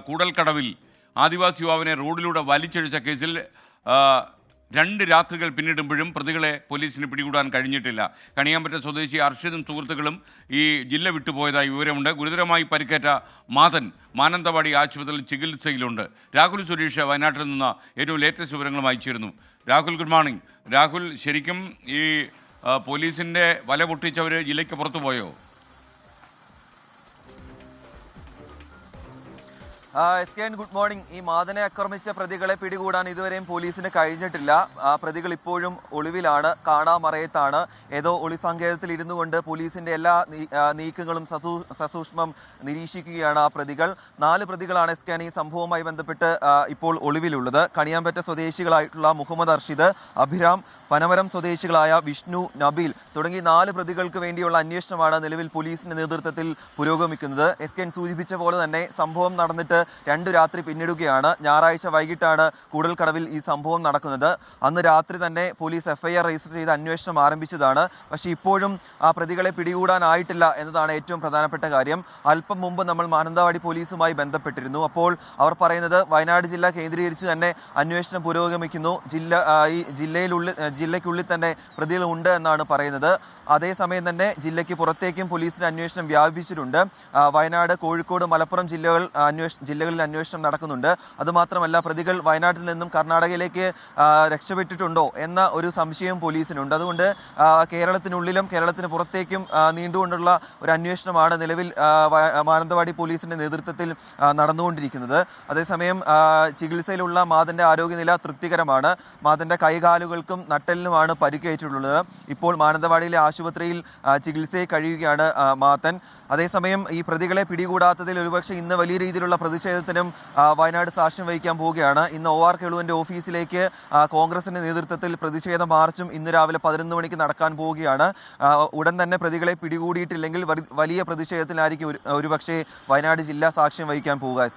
കൂടൽക്കടവിൽ ആദിവാസി യുവാവിനെ റോഡിലൂടെ വലിച്ചിഴച്ച കേസിൽ 2 രാത്രികൾ പിന്നിടുമ്പോഴും പ്രതികളെ പോലീസിന് പിടികൂടാൻ കഴിഞ്ഞിട്ടില്ല. കണിയാമ്പറ്റ സ്വദേശി അർഷിദും സുഹൃത്തുക്കളും ഈ ജില്ല വിട്ടുപോയതായി വിവരമുണ്ട്. ഗുരുതരമായി പരിക്കേറ്റ മാതൻ മാനന്തവാടി ആശുപത്രിയിൽ ചികിത്സയിലുണ്ട്. രാഹുൽ സുരേഷ് വയനാട്ടിൽ നിന്ന് ഏറ്റവും ലേറ്റസ്റ്റ് വിവരങ്ങളുമായി ചേരുന്നു. Rahul, good morning. രാഹുൽ, ശരിക്കും ഈ പോലീസിൻ്റെ വല പൊട്ടിച്ചവർ ജില്ലയ്ക്ക് പുറത്തു പോയോ? Good morning. ഈ മാതനെ ആക്രമിച്ച പ്രതികളെ പിടികൂടാൻ ഇതുവരെയും പോലീസിന് കഴിഞ്ഞിട്ടില്ല. പ്രതികൾ ഇപ്പോഴും ഒളിവിലാണ്, കാണാമറയത്താണ്. ഏതോ ഒളിസങ്കേതത്തിൽ ഇരുന്നു കൊണ്ട് പോലീസിന്റെ എല്ലാ നീക്കങ്ങളും സസൂക്ഷ്മം നിരീക്ഷിക്കുകയാണ് ആ പ്രതികൾ. 4 പ്രതികളാണ് ഈ സംഭവവുമായി ബന്ധപ്പെട്ട് ഇപ്പോൾ ഒളിവിലുള്ളത്. കണിയാമ്പറ്റ സ്വദേശികളായിട്ടുള്ള മുഹമ്മദ് അർഷിദ്, അഭിരാം, പനമരം സ്വദേശികളായ വിഷ്ണു, നബീൽ തുടങ്ങി 4 പ്രതികൾക്ക് വേണ്ടിയുള്ള അന്വേഷണമാണ് നിലവിൽ പോലീസിന്റെ നേതൃത്വത്തിൽ പുരോഗമിക്കുന്നത്. സൂചിപ്പിച്ച പോലെ തന്നെ സംഭവം നടന്നിട്ട് 2 രാത്രി പിന്നിടുകയാണ്. ഞായറാഴ്ച വൈകിട്ടാണ് കൂടൽക്കടവിൽ ഈ സംഭവം നടക്കുന്നത്. അന്ന് രാത്രി തന്നെ പോലീസ് FIR രജിസ്റ്റർ ചെയ്ത് അന്വേഷണം ആരംഭിച്ചതാണ്. പക്ഷേ ഇപ്പോഴും ആ പ്രതികളെ പിടികൂടാനായിട്ടില്ല എന്നതാണ് ഏറ്റവും പ്രധാനപ്പെട്ട കാര്യം. അല്പം മുമ്പ് നമ്മൾ മാനന്തവാടി പോലീസുമായി ബന്ധപ്പെട്ടിരുന്നു. അപ്പോൾ അവർ പറയുന്നത് വയനാട് ജില്ല കേന്ദ്രീകരിച്ച് തന്നെ അന്വേഷണം പുരോഗമിക്കുന്നു, ഈ ജില്ലയ്ക്കുള്ളിൽ തന്നെ പ്രതികളുണ്ട് എന്നാണ് പറയുന്നത്. അതേസമയം തന്നെ ജില്ലയ്ക്ക് പുറത്തേക്കും പോലീസിന്റെ അന്വേഷണം വ്യാപിച്ചിട്ടുണ്ട്. വയനാട്, കോഴിക്കോട്, മലപ്പുറം ജില്ലകളിൽ അന്വേഷണം നടക്കുന്നുണ്ട്. അതുമാത്രമല്ല, പ്രതികൾ വയനാട്ടിൽ നിന്നും കർണാടകയിലേക്ക് രക്ഷപ്പെട്ടിട്ടുണ്ടോ എന്ന ഒരു സംശയം പോലീസിനുണ്ട്. അതുകൊണ്ട് കേരളത്തിനുള്ളിലും കേരളത്തിന് പുറത്തേക്കും നീണ്ടുകൊണ്ടുള്ള ഒരു അന്വേഷണമാണ് നിലവിൽ മാനന്തവാടി പോലീസിന്റെ നേതൃത്വത്തിൽ നടന്നുകൊണ്ടിരിക്കുന്നത്. അതേസമയം ചികിത്സയിലുള്ള മാതന്റെ ആരോഗ്യനില തൃപ്തികരമാണ്. മാതന്റെ കൈകാലുകൾക്കും നട്ടെല്ലിനുമാണ് പരിക്കേറ്റിട്ടുള്ളത്. ഇപ്പോൾ മാനന്തവാടിയിലെ ആശുപത്രിയിൽ ചികിത്സയിൽ കഴിയുകയാണ് മാതൻ. അതേസമയം ഈ പ്രതികളെ പിടികൂടാത്തതിൽ ഒരുപക്ഷെ ഇന്ന് വലിയ രീതിയിലുള്ള പ്രതിഷേധത്തിനും വയനാട് സാക്ഷ്യം വഹിക്കാൻ പോവുകയാണ്. ഇന്ന് OR കേളുവിന്റെ ഓഫീസിലേക്ക് കോൺഗ്രസിന്റെ നേതൃത്വത്തിൽ പ്രതിഷേധ മാർച്ചും ഇന്ന് രാവിലെ 11 മണിക്ക് നടക്കാൻ പോവുകയാണ്. ഉടൻ തന്നെ പ്രതികളെ പിടികൂടിയിട്ടില്ലെങ്കിൽ വലിയ പ്രതിഷേധത്തിലായിരിക്കും ഒരുപക്ഷെ വയനാട് ജില്ല സാക്ഷ്യം വഹിക്കാൻ പോവുക.